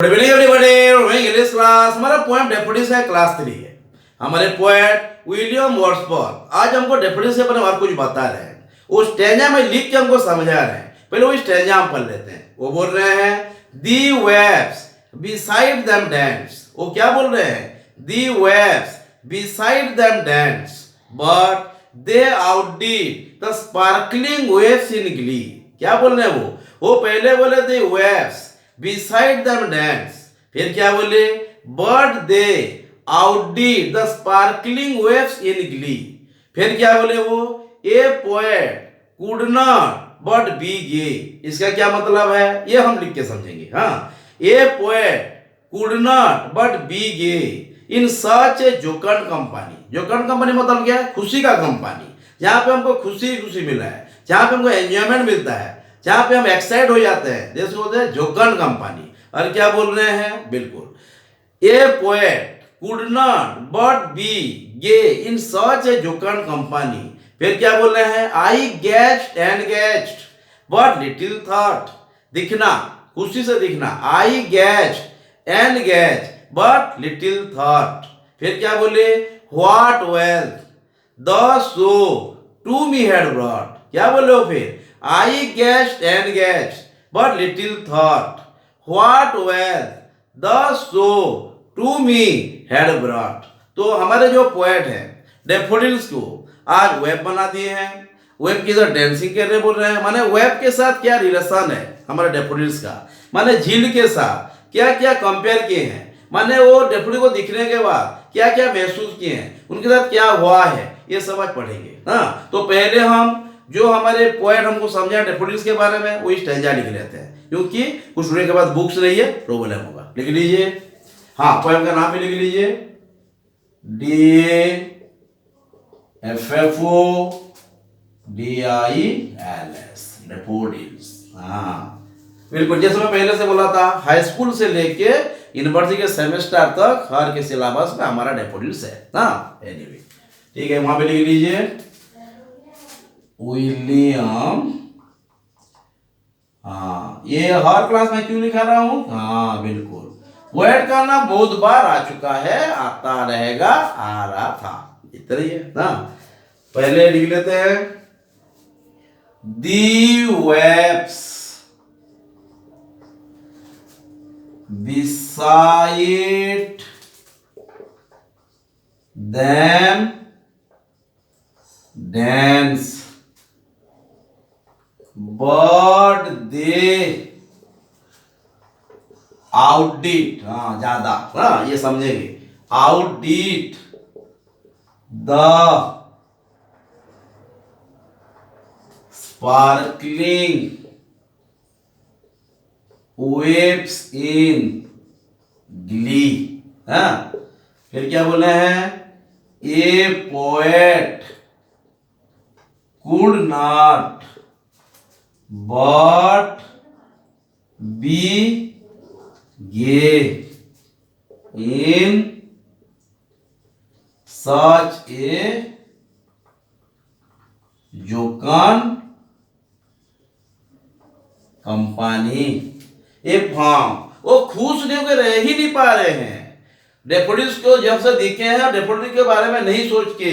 English class हमारा poem daffodils है, class 3 है। हमारे पोएट विलियम वर्ड्सवर्थ आज हमको डेफोडिल्स के बारे में और कुछ बता रहे हैं। वो स्टैंजा में लिख के हमको समझा रहे हैं। पहले वो स्टैंजा हम पढ़ लेते हैं। वो बोल रहे हैं the waves beside them dance. वो क्या बोल रहे हैं? The waves beside them dance but they outdid the sparkling waves in glee. क्या बोल रहे हैं वो पहले बोले the waves beside them dance, फिर क्या बोले? but they outdid the sparkling waves in glee। फिर क्या बोले वो? a poet could not but be gay। इसका क्या मतलब है ये हम लिख के समझेंगे। हाँ, a poet could not but be gay in such a jocund company। jocund company मतलब क्या है? खुशी का कंपनी, जहाँ पे हमको खुशी खुशी मिला है, जहाँ पे हमको एंजॉयमेंट मिलता है, जहाँ पे हम एक्साइट हो जाते हैं, जैसे होते हैं जोकन कंपनी। और क्या बोल रहे हैं? बिल्कुल a poet could not but be gay in such a jocund company. फिर क्या बोल रहे हैं? I gazed and gazed but little thought. दिखना, खुशी से दिखना। I gazed and gazed but little thought. फिर क्या बोले? What wealth the show to me had brought. क्या बोले हो फिर? I guessed and guessed, but little thought what wealth the show to me had brought। तो हमारे जो पोएट हैं डेफोडिल्स को आज वेब बना दिए हैं। वेब की तरह डांसिंग कर रहे बोल रहे हैं। माने वेब के साथ क्या रिलेशन है हमारे डेफोडिल्स का? माने झील के साथ क्या क्या कंपेयर किए हैं। माने वो डेफोडिल को दिखने के बाद क्या क्या महसूस किए हैं, उनके साथ क्या हुआ है, ये सब आज पढ़ेंगे। हाँ, तो पहले हम जो हमारे पोएट हमको समझा डेफोडिल्स के बारे में वो स्टैंजा लिख लेते हैं, क्योंकि कुछ होने के बाद बुक्स नहीं है, प्रॉब्लम होगा। लिख लीजिए। हाँ, पोएम का नाम भी लिख लीजिए। DAFFODILS daffodils. हाँ, बिल्कुल जैसे मैं पहले से बोला था, हाई स्कूल से लेके यूनिवर्सिटी के सेमेस्टर तक हर के सिलेबस में हमारा डेफोडिल्स है। हाँ, एनीवे ठीक है, वहां पे लिख लीजिए विलियम। हाँ, ये हर क्लास में क्यों लिखा रहा हूं? हाँ बिल्कुल, पोएट का नाम बहुत बार आ चुका है, आता रहेगा, आ रहा था, इतना ही है ना। पहले लिख लेते हैं the waves beside them dance but they outdid। हाँ, ज्यादा, हाँ ये समझेंगे। outdid the sparkling waves in glee। हाँ, फिर क्या बोले हैं? a poet could not but be gay in such a jocund company. एक फार्म वो खुश नहीं होकर रह ही नहीं पा रहे हैं। डेफोडिल्स को जब से दिखे हैं, डेफोडिल के बारे में नहीं सोच के,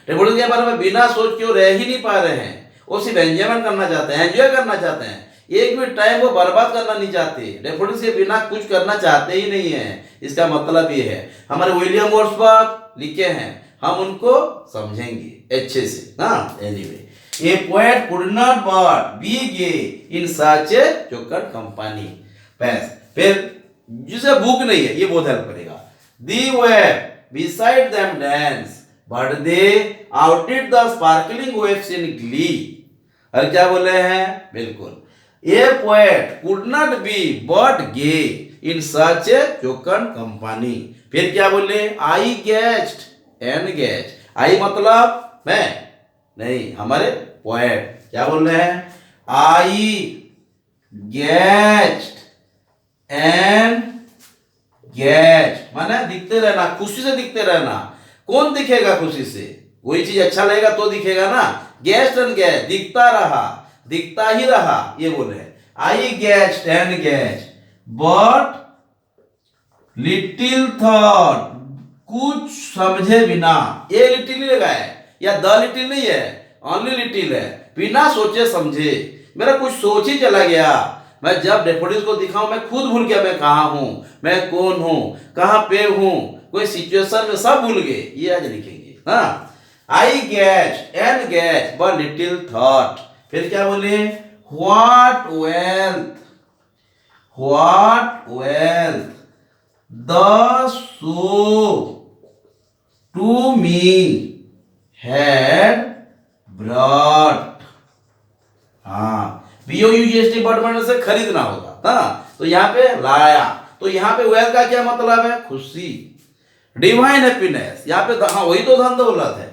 डेफोडिल के बारे में बिना सोच के वो रह ही नहीं पा रहे हैं। वो सिर्फ एंजॉयमेंट करना चाहते हैं, एंजॉय करना चाहते हैं, एक भी टाइम वो बर्बाद करना नहीं चाहते। डेफोडिल्स के बिना कुछ करना चाहते ही नहीं है। इसका मतलब ये है, हमारे विलियम वर्ड्सवर्थ लिखे हैं, हम उनको समझेंगे अच्छे से। हाँ, anyway a poet could not but be gay in such a jocund company. फिर जिसे भूख नहीं है, ये बहुत हेल्प करेगा। The wave beside them dance but they outdid the sparkling waves in glee. और क्या बोले हैं? बिल्कुल a poet could not be but gay in such a jocund company. फिर क्या बोले? I gazed and gazed. I मतलब मैं नहीं, हमारे पोएट क्या बोल रहे हैं? आई गेस्ट एंड गेस्ट माने दिखते रहना, खुशी से दिखते रहना। कौन दिखेगा खुशी से? वही चीज अच्छा लगेगा तो दिखेगा ना। गेस्ट एंड गेस्ट, दिखता रहा, दिखता ही रहा, ये बोले। I gazed and gazed but little thought, कुछ समझे बिना, ये लिटिल ही लगा है या द लिटिल नहीं है, ओनली लिटिल है, बिना सोचे समझे। मेरा कुछ सोच ही चला गया। मैं जब डेफोडिल्स को दिखाऊं मैं खुद भूल गया मैं कहाँ हूं, मैं कौन हूं, कहाँ पे हूं, कोई सिचुएशन में सब भूल गए। ये आज लिखेंगे। हाँ, I gazed and gazed but little thought. फिर क्या बोले, what wealth, what wealth the show to me had brought. हाँ, BOUGHT बट बनने से खरीदना होगा। हाँ, तो यहाँ पे लाया, तो यहाँ पे वेल्थ का क्या मतलब है, खुशी, डिवाइन हैप्पीनेस। यहाँ पे हाँ वही तो धन दौलत है,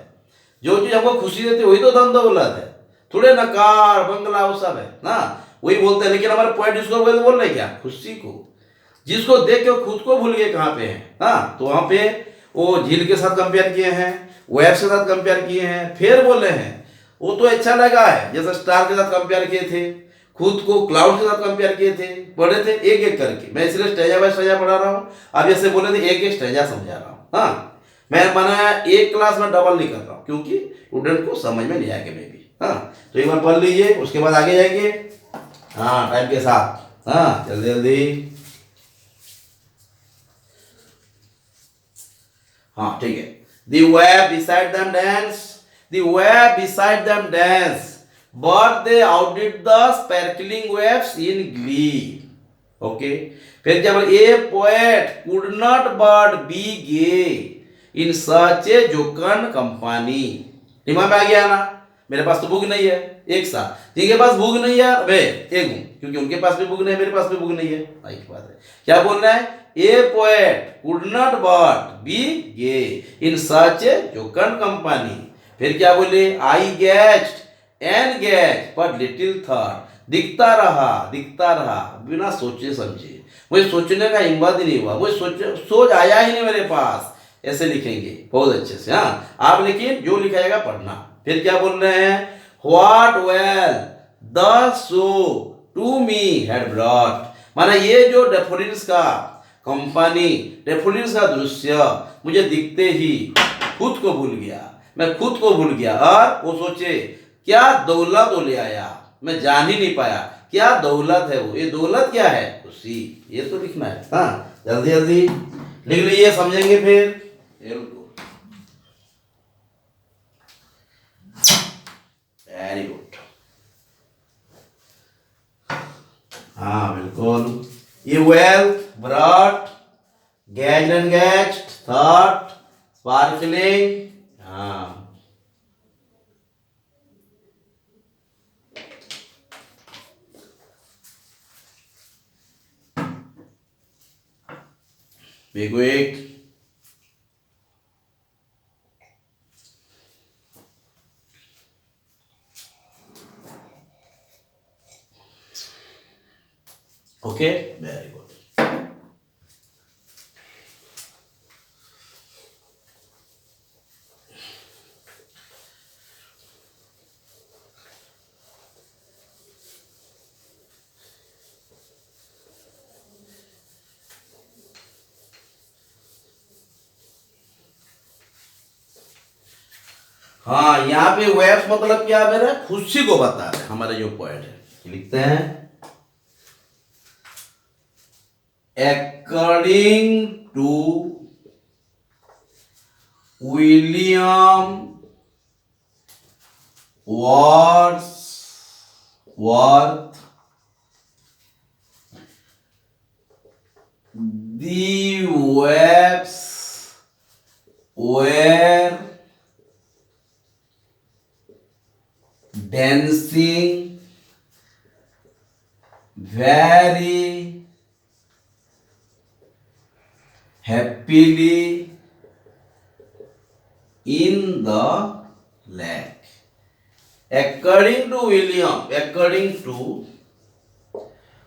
जो चीज हमको खुशी देती है वही तो धन दौलत है, थोड़े ना कार बंगला वो सब है ना, वही बोलते हैं। लेकिन हमारे पॉइंट इसको बोल रहे क्या, खुशी को, जिसको देख के खुद को भूल गए कहाँ पे है। हाँ, तो वहां पे वो झील के साथ कंपेयर किए हैं, वेव के साथ कंपेयर किए हैं, फिर बोले हैं वो तो अच्छा लगा है, जैसे स्टार के साथ कंपेयर किए थे, खुद को क्लाउड के साथ कंपेयर किए थे, पढ़े थे एक एक करके। मैं इसलिए स्टेजा बाय स्टेजा पढ़ा रहा हूँ। अब जैसे बोले थे एक एक स्टेजा समझा रहा हूँ। हाँ, मैं माना एक क्लास में डबल नहीं कर रहा हूँ, क्योंकि स्टूडेंट को समझ में नहीं आएगा मे भी। हाँ, तो एक बार पढ़ लीजिए, उसके बाद आगे जाएंगे। हाँ, टाइम के साथ। हाँ, जल्दी जल्दी। हाँ, ठीक है। The wave beside them dance, the wave beside them dance, but they outdid the sparkling waves in glee. Okay. फिर क्या बोले, a poet could not but be gay in such a jocund company. दिमाग में आ गया ना, मेरे पास तो book नहीं है एक साथ, जिनके पास बुक नहीं है मैं एक हूं, क्योंकि उनके पास भी बुक नहीं है, मेरे पास भी बुक नहीं है। एक बात है, क्या बोल रहा है, a poet could not but be gay in such a jocund company. फिर क्या बोले, I gazed and gazed but little thought, दिखता रहा बिना सोचे समझे, मुझे सोचने का हिम्मत ही नहीं हुआ, मुझे सोच आया ही नहीं मेरे पास। ऐसे लिखेंगे बहुत अच्छे से। हाँ, आप लेकिन जो लिखाएगा पढ़ना। फिर क्या बोल रहे हैं, what wealth the show to me had brought, माना ये जो डेफोडिल्स का कंपनी, डेफोडिल्स का दृश्य मुझे दिखते ही खुद को भूल गया, मैं खुद को भूल गया। और वो सोचे क्या दौलत वो ले आया, मैं जान ही नहीं पाया क्या दौलत है वो, ये दौलत क्या है, खुशी। ये तो लिखना है। हाँ, जल्दी जल्दी लिख लीजिए, समझेंगे फिर। Very good. हाँ बिल्कुल, ये wealth brought, gazed and gazed, thought, sparkling. हाँ, be quick. Okay, very good. हाँ, यहाँ पे वेव्स मतलब क्या है मेरा, खुशी को बता रहे हमारे जो पोएट है। लिखते हैं, according to William Wordsworth, the waves were dancing very happily in the lake. According to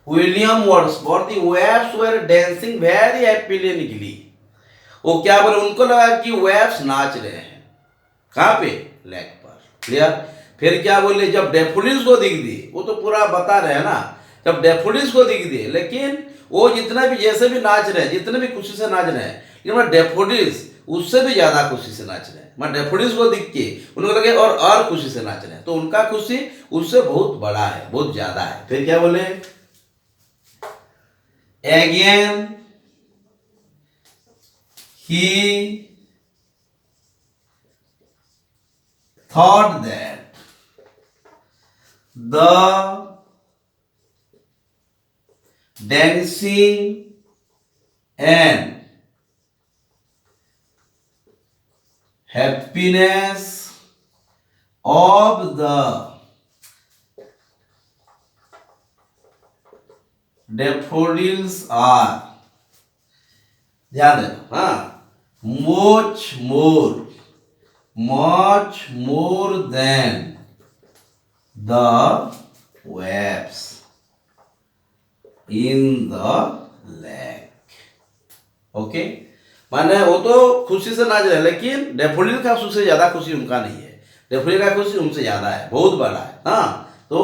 William Wordsworth, the waves were dancing very happily in glee. वो क्या बोले, उनको लगा कि वेव्स नाच रहे हैं, कहाँ पे, लेक पर। क्लियर। फिर क्या बोले, जब डेफोडिल्स को दिख दिए, वो तो पूरा बता रहे हैं ना, जब डेफोडिल्स को दिख दिए, लेकिन वो जितना भी जैसे भी नाच रहे हैं, जितने भी खुशी से नाच रहे हैं, लेकिन डेफोडिल्स उससे भी ज्यादा खुशी से नाच रहे हैं। मैं डेफोडिल्स को देख के उनको लगे और खुशी से नाच रहे हैं, तो उनका खुशी उससे बहुत बड़ा है, बहुत ज्यादा है। फिर क्या बोले, again he thought that the dancing and happiness of the daffodils are, ध्यान देना, हाँ, much more than the waves in the lake. Okay, माने वो तो खुशी से नाच रहे हैं, लेकिन डेफोडिल का खुशी से ज्यादा खुशी उनका नहीं है। डेफोडिल का खुशी उनसे ज्यादा है, बहुत बड़ा है। हाँ, तो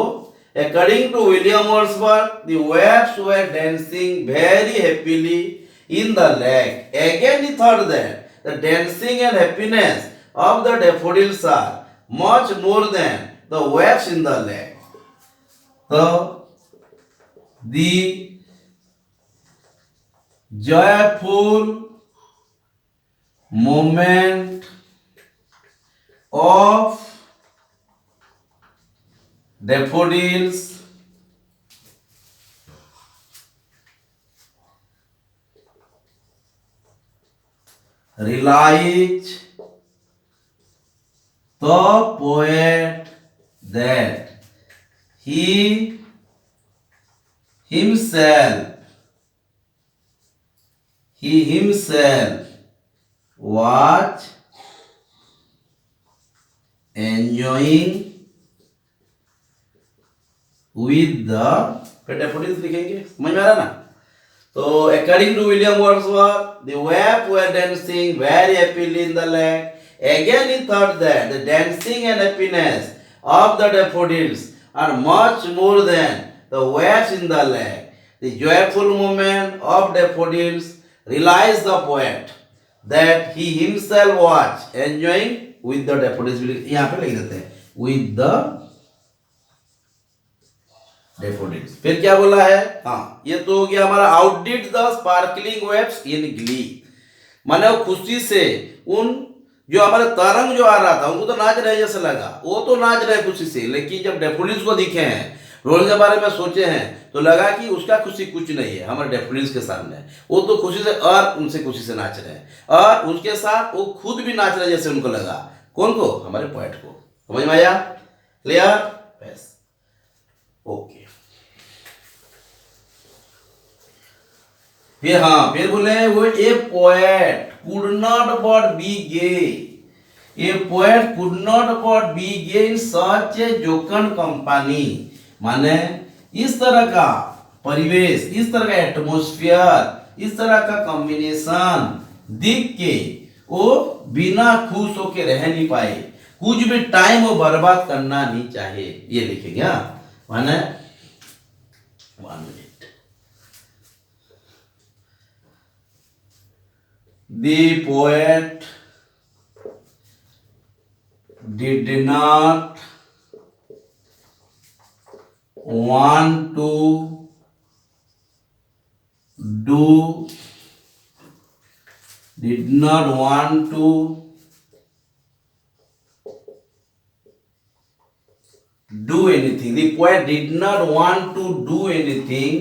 according to William Wordsworth, the waves were dancing very happily in the lake. Again he thought that the dancing and happiness of the daffodils are much more than the waves in the lake. So the joyful moment of daffodils realize the poet that he himself was enjoying with the, daffodils लिखेंगे, समझ में आ रहा ना। तो according to William Wordsworth, the waves were dancing very happily in the lake. Again he thought that the dancing and happiness of the daffodils are much more than the waves in the lake. The joyful moment of daffodils realized the poet that he himself was enjoying with the daffodils. यहाँ पे लिख देते हैं with the daffodils. फिर क्या बोला है, हाँ, ये तो हो गया हमारा outdid the sparkling waves in glee. माने वो खुशी से उन जो हमारे तरंग जो आ रहा था उनको तो नाच रहे जैसे लगा, वो तो नाच रहे खुशी से, लेकिन जब डेफोडिल्स को दिखे हैं, रोल के बारे में सोचे हैं, तो लगा कि उसका खुशी कुछ नहीं है हमारे डेफोडिल्स के सामने। वो तो खुशी से और उनसे खुशी से नाच रहे हैं, और उसके साथ वो खुद भी नाच रहे जैसे उनको लगा। कौन को, हमारे पोएट को। समझ में आया, क्लियर, बस, ओके। फिर हाँ, फिर बोले वो ए poet could not but be gay. A poet could not but be gay in such a jocund company. माने इस तरह का परिवेश, इस तरह का एटमोस्फियर, इस तरह का कॉम्बिनेशन देख के वो बिना खुश होके रह नहीं पाए, कुछ भी टाइम वो बर्बाद करना नहीं चाहे, ये लिखेंगे। माने 1 minute. The poet did not want to do anything. The poet did not want to do anything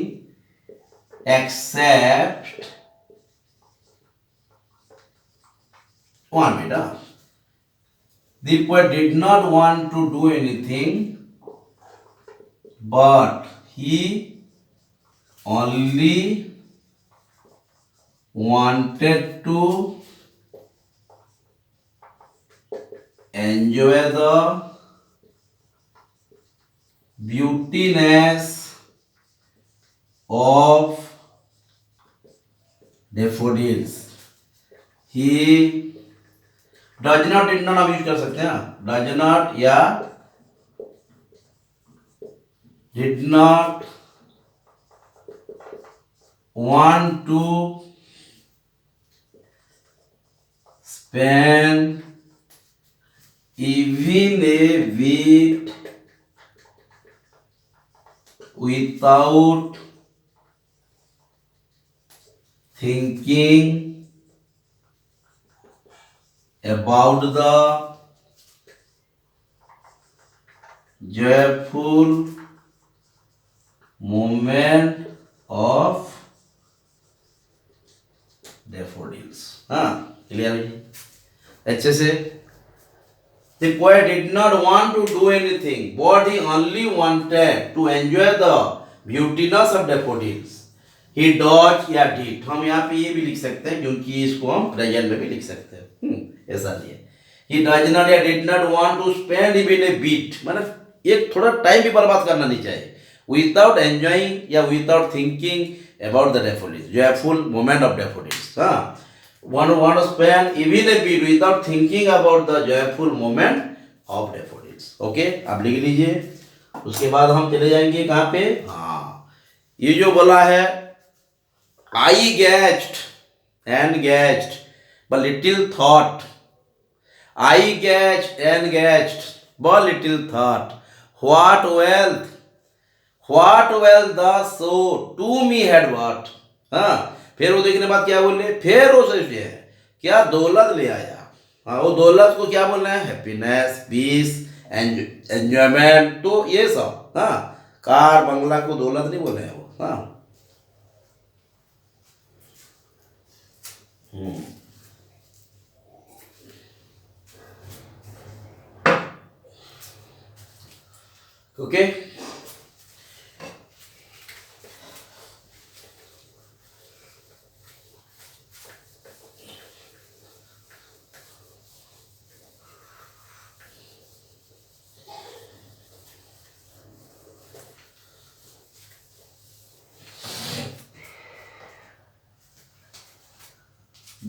except, one minute. The poet did not want to do anything, but he only wanted to enjoy the beautiness of daffodils. He does not, did not आप use कर सकते हैं, does not या did not want to spend even a bit without thinking about the joyful moment of daffodils. हाँ, clear है अच्छे से. The poet did not want to do anything, but he only wanted to enjoy the beautiness of daffodils. He dodged या did. हम यहाँ पे ये भी लिख सकते हैं क्योंकि इसको हम प्रेजेंट में भी लिख सकते हैं. ऐसा नहीं है. He does not या did not want to spend even a bit. मतलब एक थोड़ा टाइम भी बर्बाद करना नहीं चाहिए. Without enjoying या without thinking about the daffodils. Joyful moment of daffodils. हाँ. One want to spend even a bit without thinking about the joyful moment of daffodils. Okay, आप लिख लीजिए. उसके बाद हम चले जाएंगे कहाँ पे. हाँ, ये जो बोला है I gasped and gasped but little thought. I gasped and gasped but little thought. What wealth the soul to me had brought. हाँ, फिर वो देखने बाद क्या बोले, फिर वो सोचते हैं क्या दौलत ले आया. हाँ, वो दौलत को क्या बोलना है, हैप्पीनेस, पीस, एंजॉयमेंट. तो ये सब. हाँ, कार बंगला को दौलत नहीं बोले हैं वो. हाँ, okay.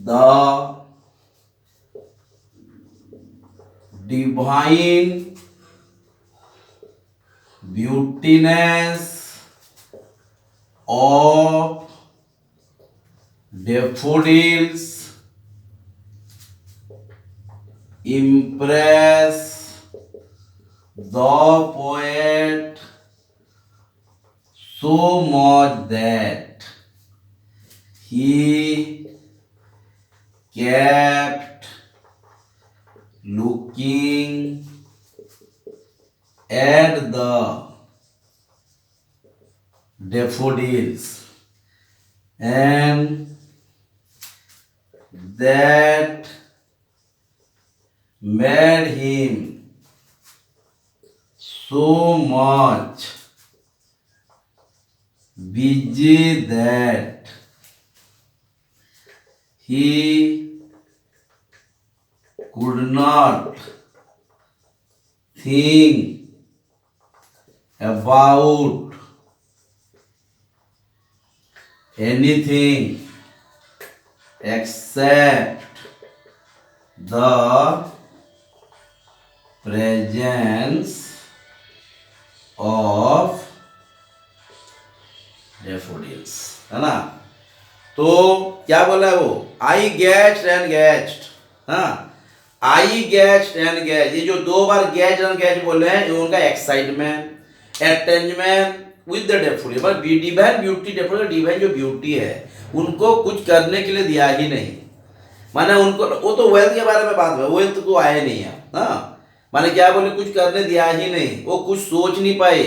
The divine beautiness of daffodils impress the poet so much that he kept looking at the daffodils, and that made him so much busy that he could not think about anything except the presence of daffodils. है ना. तो क्या बोला है वो, आई gassed and gassed. हाँ, आई gassed and gassed, ये जो दो बार गैस्ड एंड गैस्ड बोले हैं, ये उनका excitement, attachment with the daffodil. पर डिवाइन ब्यूटी, डेफोडिल डिवाइन जो ब्यूटी है, उनको कुछ करने के लिए दिया ही नहीं. माने उनको, वो तो वेल्थ के बारे में बात है, वेल्थ को आए नहीं है. हाँ, माने क्या बोले, कुछ करने दिया ही नहीं, वो कुछ सोच नहीं पाए.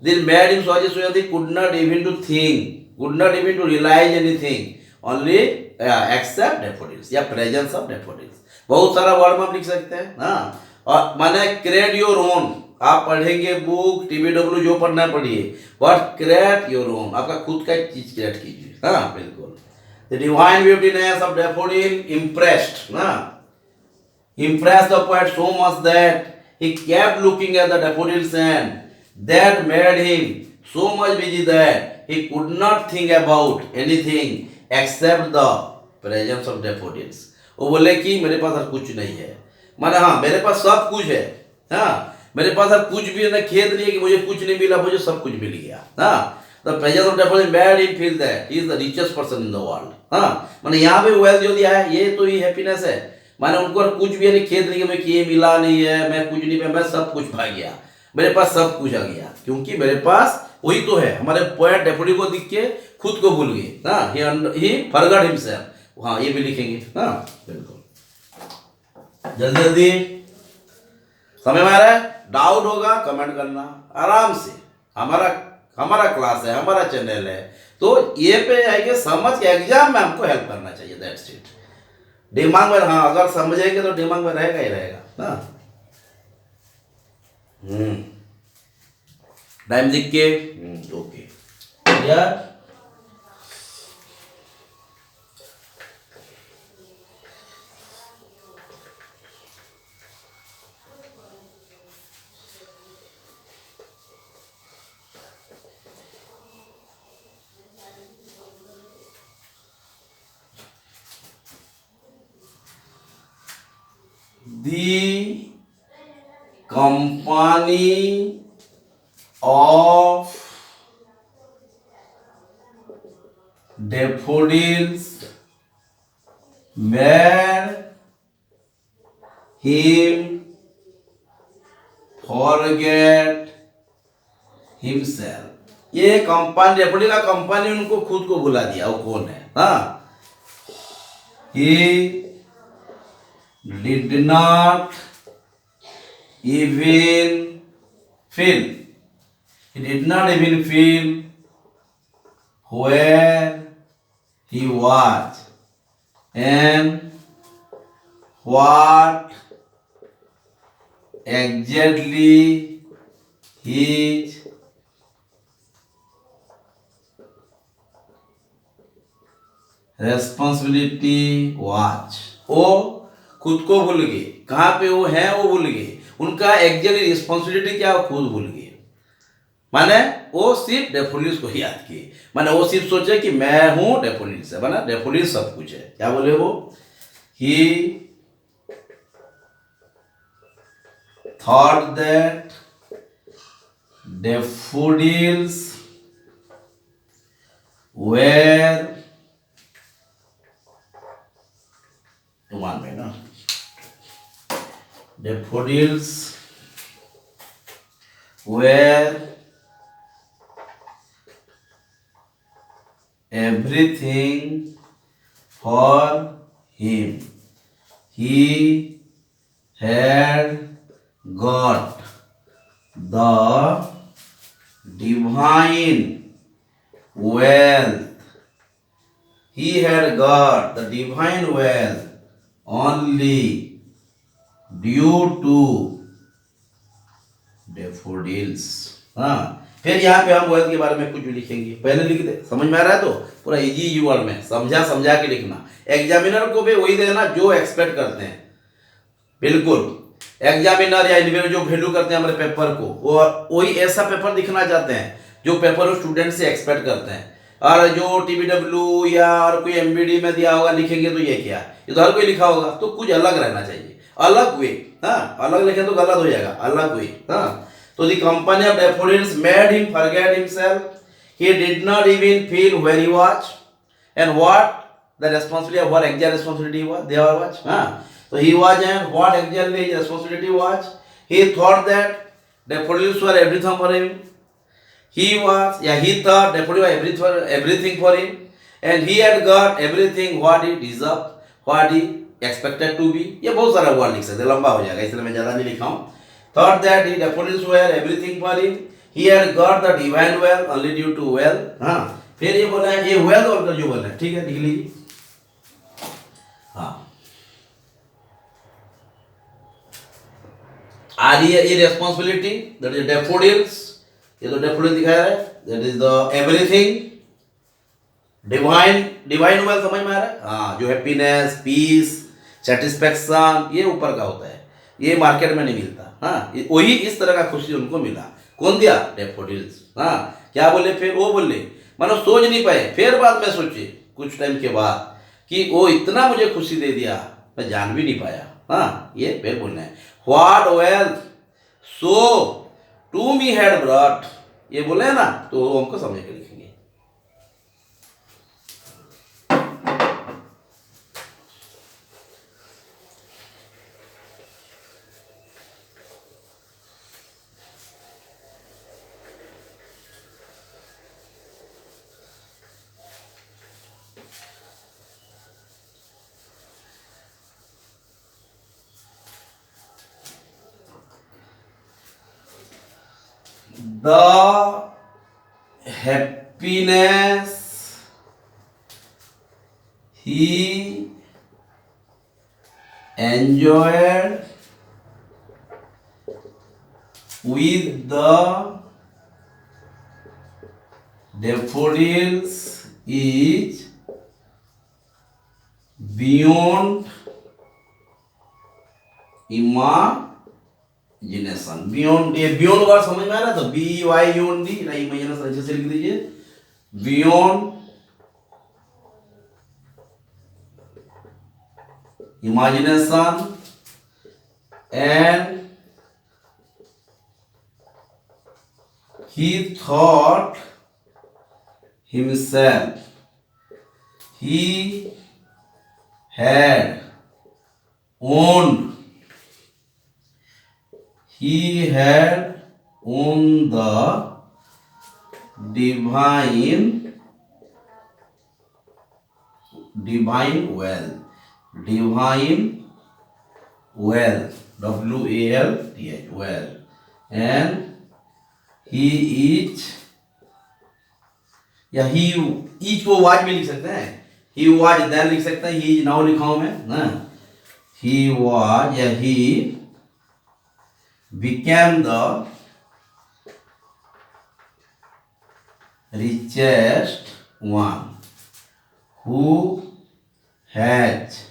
दिल made him so that he could not even to think, could not even to realize anything, only except daffodils या presence of daffodils. बहुत सारा वर्ड में आप लिख सकते हैं. हाँ, और माने create your own. आप पढ़ेंगे बुक, TBW जो पढ़ना पढ़िए, but create your own. आपका खुद का चीज क्रिएट कीजिए. हाँ, बिल्कुल. The divine beautiness of daffodil impressed, हाँ, impressed the poet so much that he kept looking at the daffodils, and that made him so much busy that he could not think about anything except the presence of daffodils. वो बोले कि मेरे पास अब कुछ नहीं है. माने हाँ, मेरे पास सब कुछ है. हाँ, मेरे पास अब कुछ भी ना, खेत नहीं है कि मुझे कुछ नहीं मिला, मुझे सब कुछ मिल गया. हाँ, the presence of daffodils made him feel that he is the richest person in the world. हाँ, मैंने यहाँ पे वेल्थ जो दिया है ये तो ही हैप्पीनेस है। माने उनको कुछ भी नहीं खेद नहीं कि मैं ये मिला नहीं है, मैं कुछ नहीं, मैं सब कुछ पा गया, मेरे पास सब कुछ आ गया, क्योंकि मेरे पास वही तो है। हमारे पोएट डेफोडिल को दिख के खुद को भूल गए। हाँ, ही फॉरगॉट हिमसेल्फ। हाँ, ये भी लिखेंगे। हाँ बिल्कुल, जल्दी जल्दी, समझ में आ रहा है? डाउट होगा कमेंट करना आराम से। हमारा क्लास है, हमारा चैनल है, तो ये पे है कि समझ के एग्जाम में हमको हेल्प करना चाहिए, दैट्स इट। दिमाग में, हाँ, अगर समझेंगे तो दिमाग में रहेगा ही रहेगा ना। टाइम लिख के, ओके यार। The company of daffodils made him forget himself। ये कंपनी, डेफोडिल का कंपनी उनको खुद को भुला दिया। वो कौन है? हाँ, he did not even feel, he did not even feel where he was and what exactly his responsibility was। वो खुद को भूल गए, कहाँ पे वो है वो भूल गए, उनका एक्चुअली रिस्पॉन्सिबिलिटी क्या वो खुद भूल गए। माने वो सिर्फ डेफोडिल्स को याद किए, माने वो सिर्फ सोचे कि मैं हूं डेफोडिल्स है, माना डेफोडिल्स सब कुछ है। क्या बोले वो? He thought that daffodils were, मान में ना, daffodils were everything for him. He had got the divine wealth. He had got the divine wealth only due to daffodils। हाँ, फिर यहाँ पे हम वेल्थ के बारे में कुछ भी लिखेंगे, पहले लिख दे। समझ में आ रहा है? तो पूरा इजी वर्ड में समझा के लिखना। एग्जामिनर को भी वही देना जो एक्सपेक्ट करते हैं। बिल्कुल, एग्जामिनर या इंडिविजुअल जो वैल्यू करते हैं हमारे पेपर को, वो वही ऐसा पेपर दिखना चाहते हैं जो पेपर वो स्टूडेंट से एक्सपेक्ट करते हैं। और जो टीबीडब्ल्यू या और कोई एमबीडी में दिया होगा लिखेंगे तो ये क्या, ये तो हर कोई लिखा होगा, तो कुछ अलग रहना चाहिए, अलग वे। हाँ, अलग लिखे तो गलत हो जाएगा, अलग वे। हाँ, तो the company of daffodils made him forget himself, he did not even feel where he was and what the responsibility, what exact responsibility was there was. हाँ, so he was and what exactly his responsibility was। he thought that daffodils were everything for him। he thought daffodils were everything for him, and he had got everything what he deserved, what he expected to be। ये बहुत सारा word लिख सकते हैं, लंबा हो जाएगा इसलिए मैं ज़्यादा नहीं लिखा हूँ। thought that the daffodils were everything for him, he had got the divine wealth only due to wealth। हाँ, फिर ये बोला है, ये wealth और जो बोला है, ठीक है, लिख लीजिए। हाँ, ये रिस्पॉन्सिबिलिटी, दैट इज डेफोडिल्स, ये तो डेफोडिल दिखाया है, that is the everything, divine wealth. समझ में आ रहा है? हाँ, जो हैप्पीनेस, पीस, सेटिस्फैक्शन, ये ऊपर का होता है, ये मार्केट में नहीं मिलता। हाँ, वही इस तरह का खुशी उनको मिला। कौन दिया? डेफोडिल्स। हाँ, क्या बोले फिर? वो बोले, मानो सोच नहीं पाए, फिर बाद में सोचे कुछ टाइम के बाद कि वो इतना मुझे खुशी दे दिया, मैं जान भी नहीं पाया। हाँ, ये फिर बोलना है, what wealth show to me had brought, ये बोले हैं ना, तो वो हमको समझ के लिखेंगे। The happiness he enjoyed with the daffodils is beyond imagination. Beyond, ये बियॉन्ड वर्ड समझ में आ रहा है? तो BYOND ना, इमेजिनेशन अच्छे से लिख दीजिए। Beyond imagination and he thought himself he had owned the divine wealth, WALTH, wealth, and he each, या ही ईच को वाज में लिख सकते हैं, ही वाज देन लिख सकते हैं, ही नाउ लिखा हूं मैं ना, ही वाज या ही became the richest one who has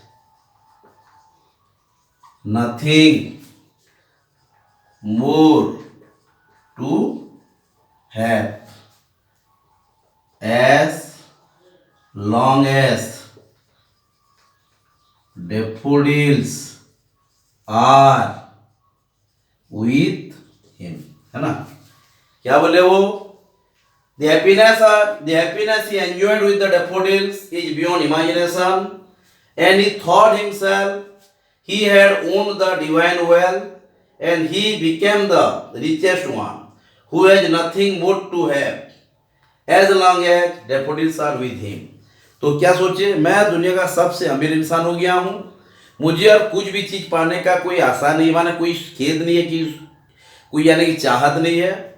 nothing more to have as long as daffodils are with him, है ना? क्या बोले वो? The happiness he enjoyed with the daffodils is beyond imagination, and he thought himself he had owned the divine wealth, and he became the richest one who has nothing more to have as long as daffodils are with him. तो क्या सोचे, मैं दुनिया का सबसे अमीर इंसान हो गया हूँ, मुझे और कुछ भी चीज पाने का कोई आशा नहीं, माने कोई खेद नहीं है, कि कोई यानी कि चाहत नहीं है।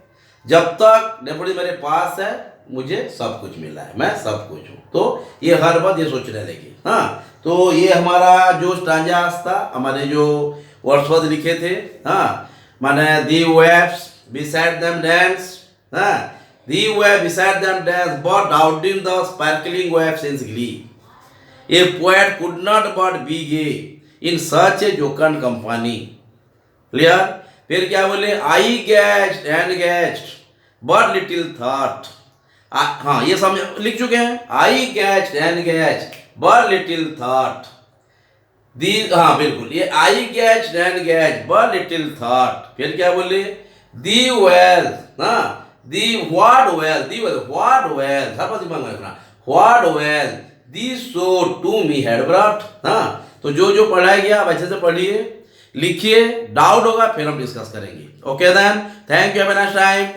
जब तक डेफोडिल मेरे पास है मुझे सब कुछ मिला है, मैं सब कुछ हूँ। तो ये हर बात ये सोचने लगी। हाँ, तो ये हमारा जो स्टांजास था, हमारे जो वर्ड्सवर्थ लिखे थे। हाँ, माने दी वेव्स beside them dance, हाँ, the wave beside them dance, but doubting the sparkling waves in glee. A poet could not but be gay in such a jocund company. Clear? फिर क्या बोले? I gasped and gasped, but little thought. हाँ, ये समझ लिख चुके हैं। I gasped and gasped, but little thought. हाँ बिल्कुल, ये I gasped and gasped, but little thought. फिर क्या बोले? The wealth, हाँ, the what wealth, what wealth, हर बात दिमाग में रखना। What wealth this so to me had brought। हाँ, तो जो पढ़ाया गया आप अच्छे से पढ़िए, लिखिए, डाउट होगा फिर हम डिस्कस करेंगे। Okay then, thank you, have a nice time.